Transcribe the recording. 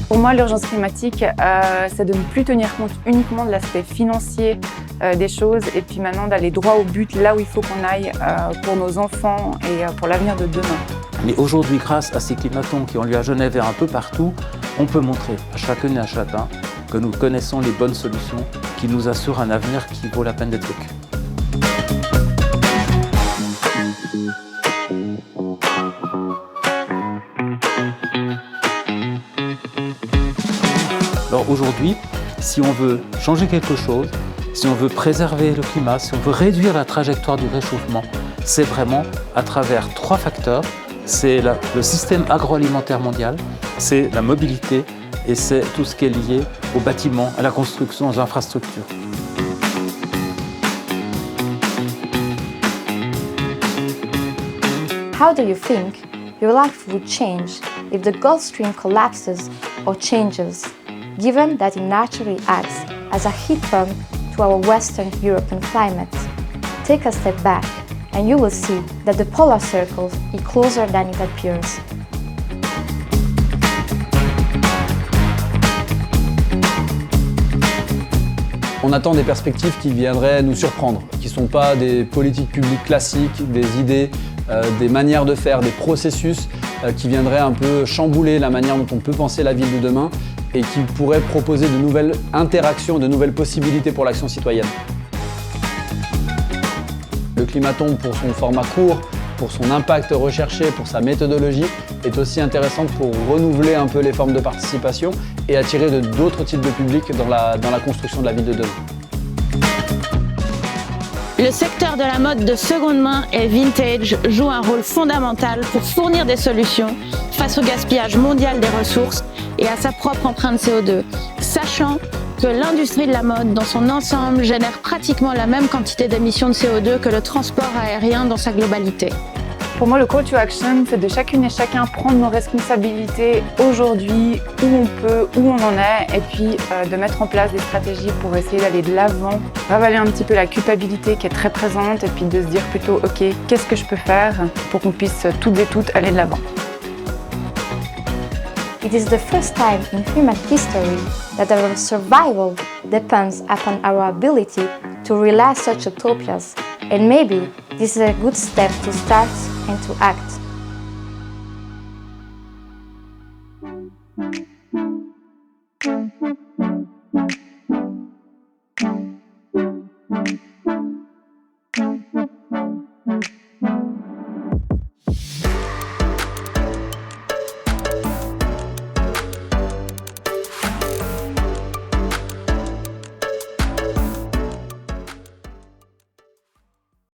Pour moi, l'urgence climatique, c'est de ne plus tenir compte uniquement de l'aspect financier des choses et puis maintenant d'aller droit au but, là où il faut qu'on aille pour nos enfants et pour l'avenir de demain. Mais aujourd'hui, grâce à ces climatons qui ont lieu à Genève et un peu partout, on peut montrer à chacune et à chacun que nous connaissons les bonnes solutions qui nous assurent un avenir qui vaut la peine d'être vécu. Alors aujourd'hui, si on veut changer quelque chose, si on veut préserver le climat, si on veut réduire la trajectoire du réchauffement, c'est vraiment à travers 3 facteurs. C'est le système agroalimentaire mondial, c'est la mobilité et c'est tout ce qui est lié au bâtiment, à la construction, aux infrastructures. How do you think your life would change if the Gulf Stream collapses or changes, given that it naturally acts as a heat pump to our Western European climate? Take a step back and you will see that the polar circle is closer than it appears. On attend des perspectives qui viendraient nous surprendre, qui ne sont pas des politiques publiques classiques, des idées, des manières de faire, des processus qui viendraient un peu chambouler la manière dont on peut penser la ville de demain et qui pourraient proposer de nouvelles interactions, de nouvelles possibilités pour l'action citoyenne. Le climaton, pour son format court, pour son impact recherché, pour sa méthodologie, est aussi intéressante pour renouveler un peu les formes de participation et attirer d'autres types de publics dans la construction de la ville de demain. Le secteur de la mode de seconde main et vintage joue un rôle fondamental pour fournir des solutions face au gaspillage mondial des ressources et à sa propre empreinte CO2, sachant que l'industrie de la mode dans son ensemble génère pratiquement la même quantité d'émissions de CO2 que le transport aérien dans sa globalité. Pour moi, le call to action, c'est de chacune et chacun prendre nos responsabilités aujourd'hui, où on peut, où on en est, et puis de mettre en place des stratégies pour essayer d'aller de l'avant, ravaler un petit peu la culpabilité qui est très présente, et puis de se dire plutôt, ok, qu'est-ce que je peux faire pour qu'on puisse toutes et toutes aller de l'avant. It is the first time in human history that our survival depends upon our ability to realize such utopias, and maybe this is a good step to start and to act.